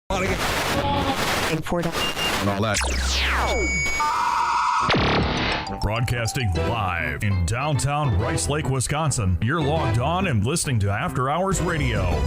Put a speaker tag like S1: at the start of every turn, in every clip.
S1: And all that.
S2: Broadcasting live in downtown Rice Lake, Wisconsin. You're logged on and listening to After Hours Radio.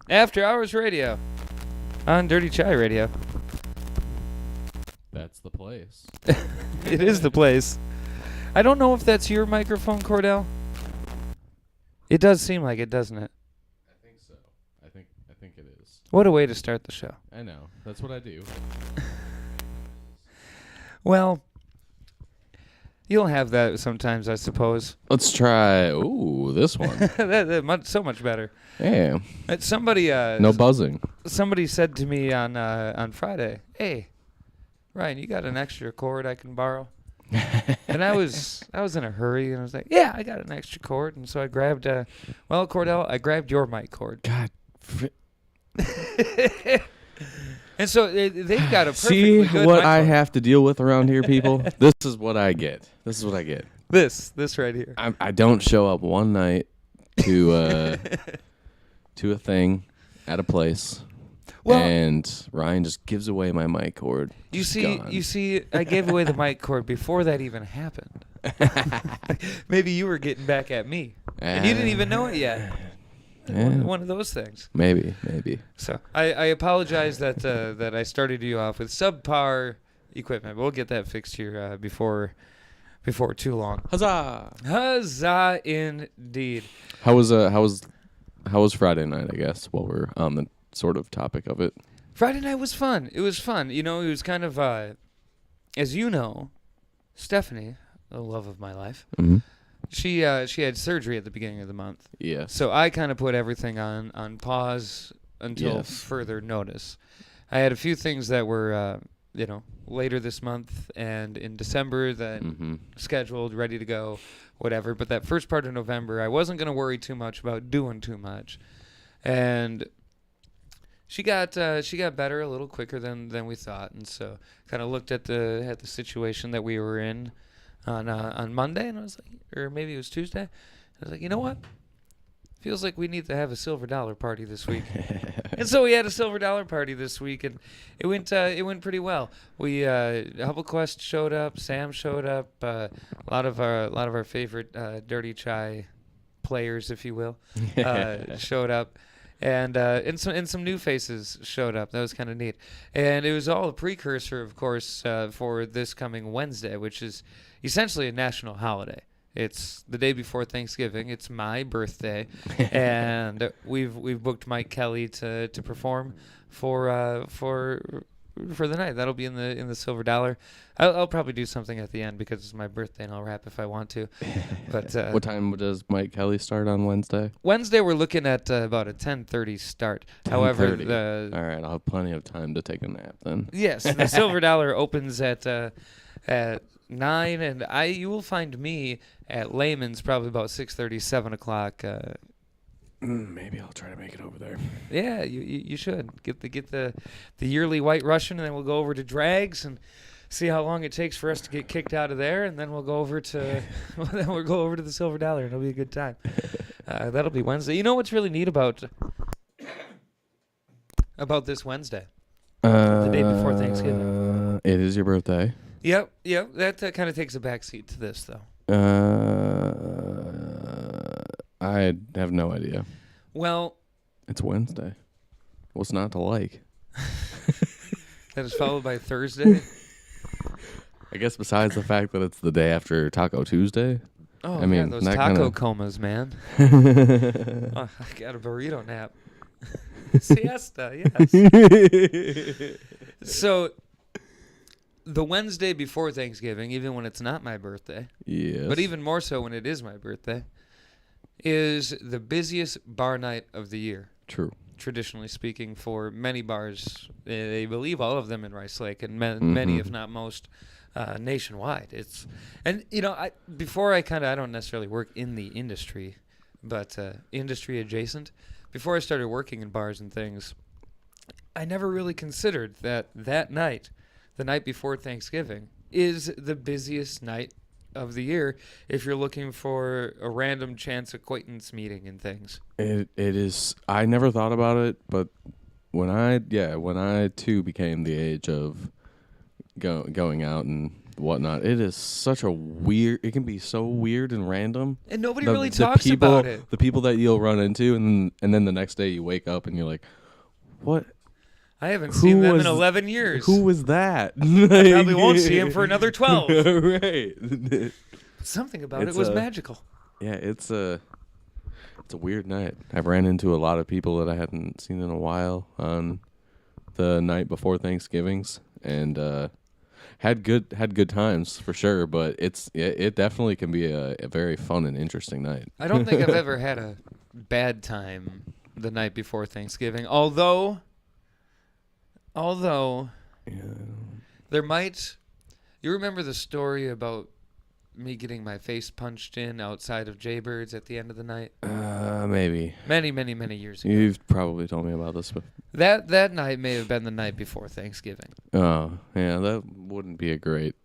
S3: After Hours Radio on Dirty Chai Radio.
S4: That's the place.
S3: It is the place. I don't know if that's your microphone, Kordell. It does seem like it, doesn't it?
S4: I think so. I think it is.
S3: What a way to start the show.
S4: I know. That's what I do.
S3: Well, you'll have that sometimes, I suppose.
S4: Let's try. Ooh, this one.
S3: So much better.
S4: Yeah.
S3: Somebody.
S4: No buzzing.
S3: Somebody said to me on Friday, "Hey, Ryan, you got an extra cord I can borrow?" And I was in a hurry, and I was like, "Yeah, I got an extra cord." And so I grabbed. Kordell, I grabbed your mic cord.
S4: God.
S3: And so they've got a perfectly
S4: See
S3: good
S4: what
S3: microphone.
S4: I have to deal with around here, people? This is what I get. This
S3: right here.
S4: I don't show up one night to to a thing at a place, and Ryan just gives away my mic cord.
S3: You see, I gave away the mic cord before that even happened. Maybe you were getting back at me, and you didn't even know it yet. One of those things.
S4: Maybe.
S3: So I apologize that I started you off with subpar equipment. We'll get that fixed here before too long.
S4: Huzzah!
S3: Huzzah, indeed.
S4: How was Friday night? I guess while we're on the sort of topic of it.
S3: Friday night was fun. It was fun. You know, it was kind of, as you know, Stephanie, the love of my life,
S4: Mm-hmm.
S3: she had surgery at the beginning of the month.
S4: Yes.
S3: So I kind of put everything on pause until further notice. I had a few things that were, later this month and in December that scheduled, ready to go, whatever. But that first part of November, I wasn't going to worry too much about doing too much. And she got better a little quicker than we thought, and so kind of looked at the situation that we were in on Monday, and I was like, or maybe it was Tuesday. I was like, you know what? Feels like we need to have a silver dollar party this week. And so we had a silver dollar party this week, and it went pretty well. We Hubble Quest showed up, Sam showed up, a lot of our favorite Dirty Chai players, if you will, showed up. And some new faces showed up. That was kind of neat. And it was all a precursor, of course, for this coming Wednesday, which is essentially a national holiday. It's the day before Thanksgiving. It's my birthday, and we've booked Mike Kelly to perform for the night. That'll be in the Silver Dollar. I'll probably do something at the end because it's my birthday, and I'll rap if I want to. But
S4: what time does Mike Kelly start on Wednesday?
S3: Wednesday we're looking at about a 10:30 start.
S4: 10:30.
S3: However,
S4: all right, I'll have plenty of time to take a nap then.
S3: Yes, the Silver Dollar opens at 9, and you will find me at Layman's probably about 6:30, 7 o'clock.
S4: Maybe I'll try to make it over there.
S3: Yeah, you should get the yearly White Russian, and then we'll go over to Drags and see how long it takes for us to get kicked out of there, and then we'll go over to the Silver Dollar, and it'll be a good time. That'll be Wednesday. You know what's really neat about this Wednesday, the day before Thanksgiving?
S4: It is your birthday.
S3: Yep. That kind of takes a backseat to this, though.
S4: I have no idea.
S3: Well,
S4: it's Wednesday. What's not to like?
S3: That is followed by Thursday.
S4: I guess besides the fact that it's the day after Taco Tuesday.
S3: Oh,
S4: I mean,
S3: those taco comas, man. I got a burrito nap. Siesta, yes. So, the Wednesday before Thanksgiving, even when it's not my birthday,
S4: yes,
S3: but even more so when it is my birthday, is the busiest bar night of the year.
S4: True.
S3: Traditionally speaking, for many bars, they believe all of them in Rice Lake, and many, if not most, nationwide. I don't necessarily work in the industry, but industry adjacent. Before I started working in bars and things, I never really considered that night, the night before Thanksgiving, is the busiest night of the year if you're looking for a random chance acquaintance meeting and things.
S4: It is. I never thought about it, but when I too became the age of going out and whatnot, it is such a weird. It can be so weird and random,
S3: and nobody really talks about it.
S4: The people that you'll run into, and then the next day you wake up and you're like, what?
S3: I haven't seen them in 11 years.
S4: Who was that?
S3: I probably won't see him for another 12.
S4: Right.
S3: Something about it was magical.
S4: Yeah, it's a weird night. I've ran into a lot of people that I hadn't seen in a while on the night before Thanksgivings, and had good times for sure. But it definitely can be a very fun and interesting night.
S3: I don't think I've ever had a bad time the night before Thanksgiving, although there might. You remember the story about me getting my face punched in outside of Jaybird's at the end of the night?
S4: Maybe.
S3: Many years ago.
S4: You've probably told me about this. But
S3: that night may have been the night before Thanksgiving.
S4: Oh, yeah, that wouldn't be a great.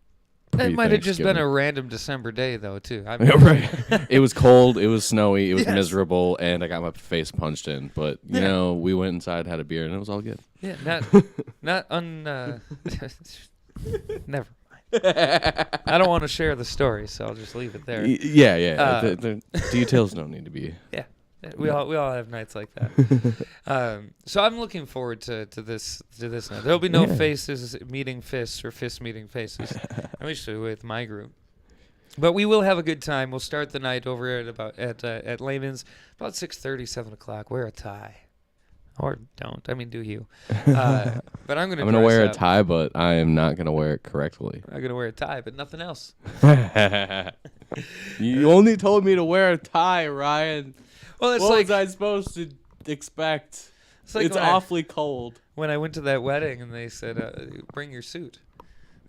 S3: That might have just been a random December day, though, too. I mean,
S4: right. It was cold, it was snowy, it was miserable, and I got my face punched in. But, you know, we went inside, had a beer, and it was all good.
S3: Yeah, never mind. I don't want to share the story, so I'll just leave it there.
S4: The details don't need to be.
S3: Yeah. We all have nights like that. So I'm looking forward to this night. There'll be no faces meeting fists or fists meeting faces, at least with my group. But we will have a good time. We'll start the night over at Layman's about 6:30, 7 o'clock. Wear a tie. Or don't. I mean, do you? But I'm going to
S4: wear a tie, but I am not going to wear it correctly.
S3: I'm going to wear a tie, but nothing else.
S4: You only told me to wear a tie, Ryan.
S3: Well, it's
S4: what
S3: like
S4: was I supposed to expect? It's awfully cold.
S3: When I went to that wedding and they said, bring your suit.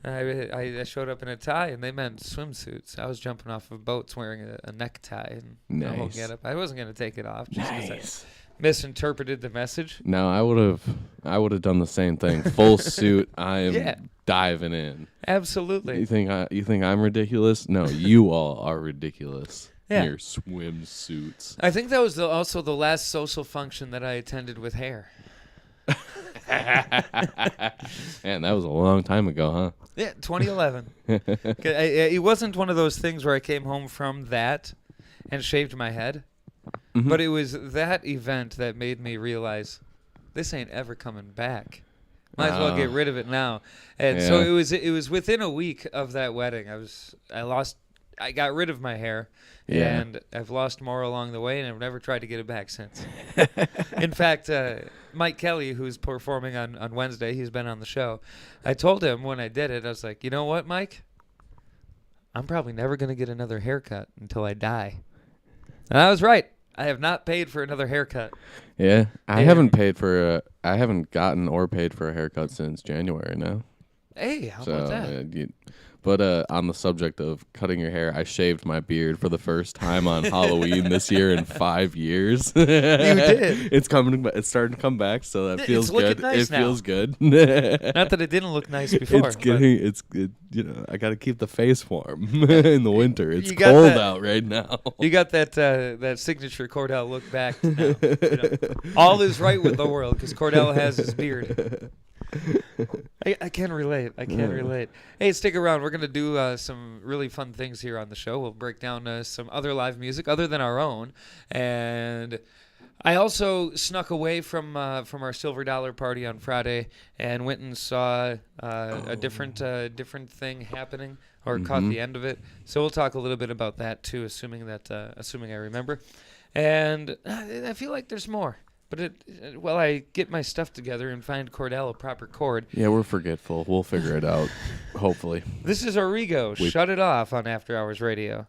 S3: I showed up in a tie, and they meant swimsuits. I was jumping off of boats wearing a necktie and the whole getup. I wasn't going to take it off just because I misinterpreted the message.
S4: No, I would have done the same thing. Full suit. I am diving in.
S3: Absolutely.
S4: You think I'm ridiculous? No, you all are ridiculous.
S3: Yeah.
S4: Your swimsuits.
S3: I think that was also the last social function that I attended with hair.
S4: Man, that was a long time ago, huh?
S3: Yeah, 2011. It wasn't one of those things where I came home from that and shaved my head. Mm-hmm. But it was that event that made me realize this ain't ever coming back. Might as well get rid of it now. And so it was within a week of that wedding. I got rid of my hair, and I've lost more along the way, and I've never tried to get it back since. In fact, Mike Kelly, who's performing on Wednesday, he's been on the show. I told him when I did it, I was like, you know what, Mike? I'm probably never going to get another haircut until I die. And I was right. I have not paid for another haircut.
S4: Yeah, I haven't gotten or paid for a haircut since January now.
S3: Hey, how about that?
S4: But on the subject of cutting your hair, I shaved my beard for the first time on Halloween this year in 5 years.
S3: You did.
S4: It's starting to come back, so that feels good.
S3: Nice now.
S4: Feels good.
S3: Not that it didn't look nice before.
S4: I got to keep the face warm in the winter. It's cold out right now.
S3: You got that signature Kordell look back now. All is right with the world because Kordell has his beard. I can relate. Hey, stick around. We're going to do some really fun things here on the show. We'll break down some other live music other than our own. And I also snuck away from our Silver Dollar party on Friday and went and saw a different thing happening or caught the end of it. So we'll talk a little bit about that too, assuming I remember. And I feel like there's more. But while I get my stuff together and find Kordell a proper chord.
S4: Yeah, we're forgetful. We'll figure it out, hopefully.
S3: This is Origo. Shut it off on After Hours Radio.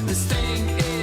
S5: This thing is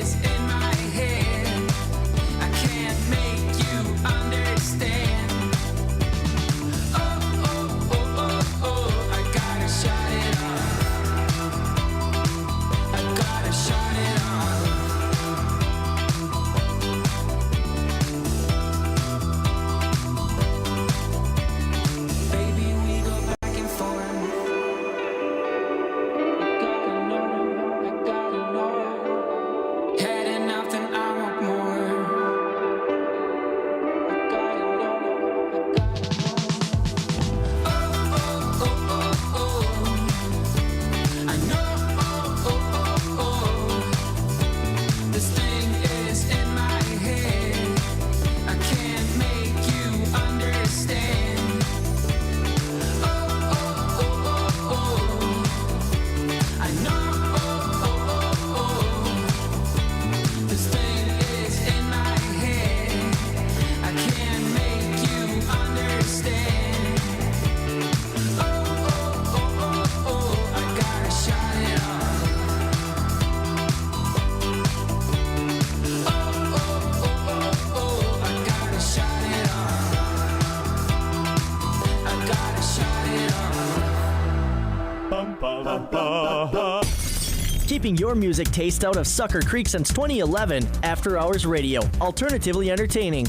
S5: Keeping your music taste out of Sucker Creek since 2011. After Hours Radio. Alternatively entertaining.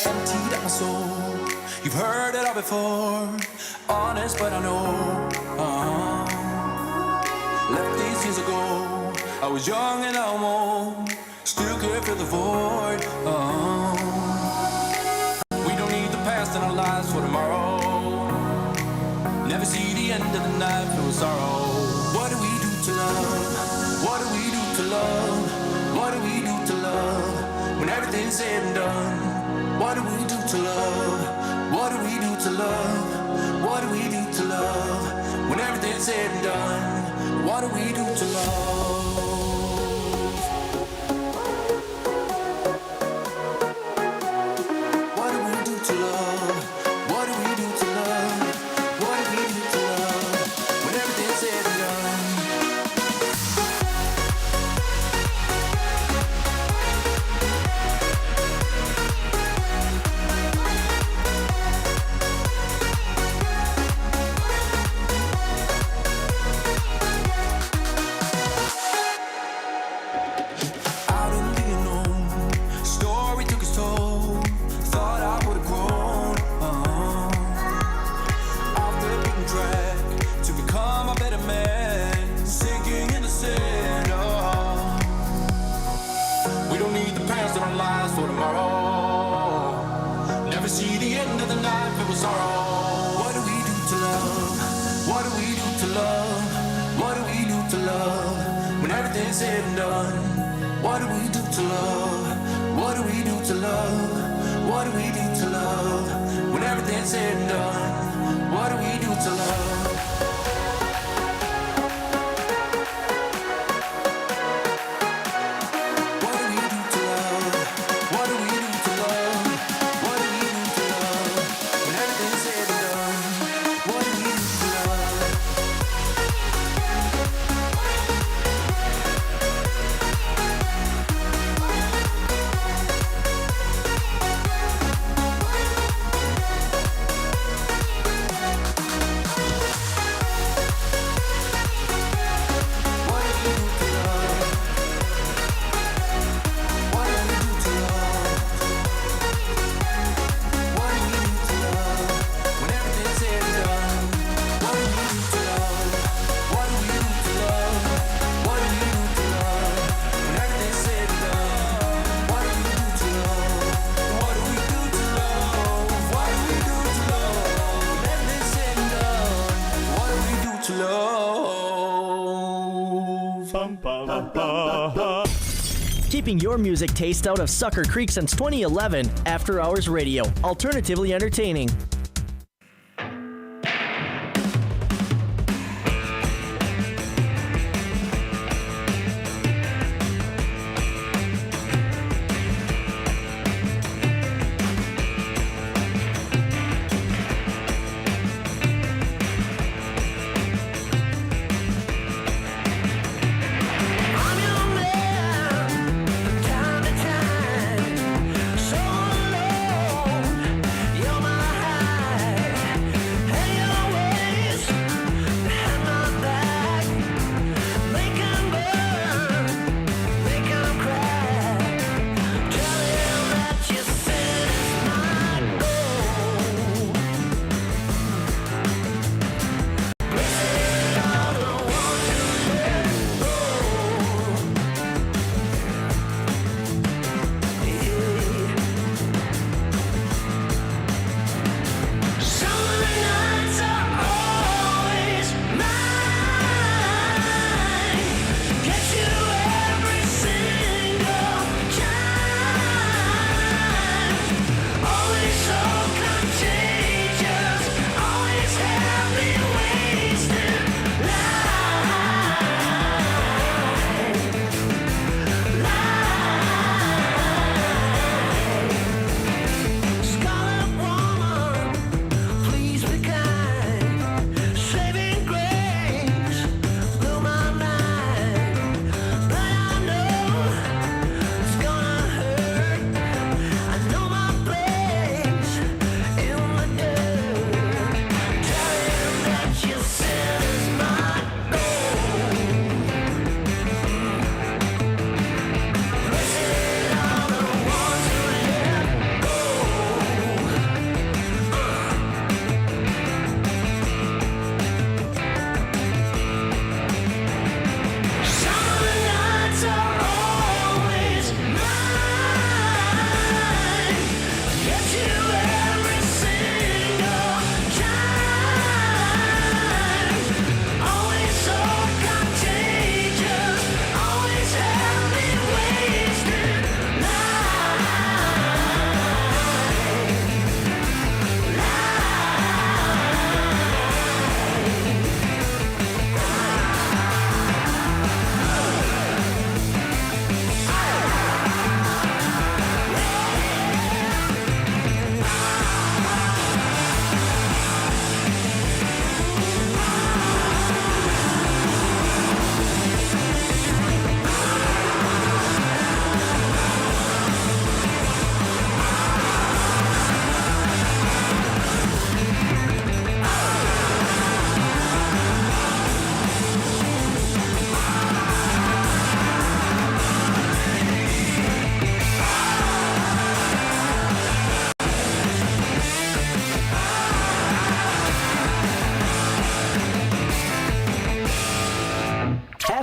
S6: Emptied out my soul. You've heard it all before. Honest, but I know. Left these years ago. I was young and I'm old. Still can't fill the void. We don't need the past in our lives for tomorrow. Never see the end of the night filled with sorrow. What do we do to love? What do we do to love? What do we do to love? When everything's said and done. What do we do to love? What do we do to love? What do we do to love? When everything's said and done. What do we do to love? What do we do to love? What do we do to love? What do we do to love? When everything's said and done. Out in the unknown, story took its toll. Thought I would've grown off the beaten track to become a better man, sinking in the sand. We don't need the past in our lives for tomorrow. Never see the end of the night filled with sorrow. What do we do to love? What do we do to love? What do we do to love? When everything's said and done. What do we do to love? What do we do to love? What do we do to love? When everything's said and done. What do we do to love? What do we do to love? What do we do to love? What do we do to love? When everything's said and done. What do we do to love?
S5: Keeping your music taste out of Sucker Creek since 2011. After Hours Radio. Alternatively entertaining.
S7: I'm your man, time to time, so alone. You're my high.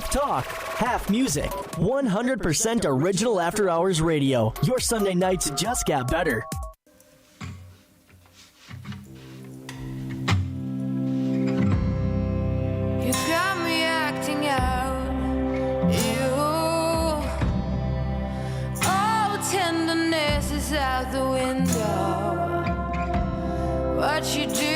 S5: Half talk, half music. 100% original After Hours Radio. Your Sunday nights just got better.
S7: You got me acting out. You, oh, tenderness is out the window. What you do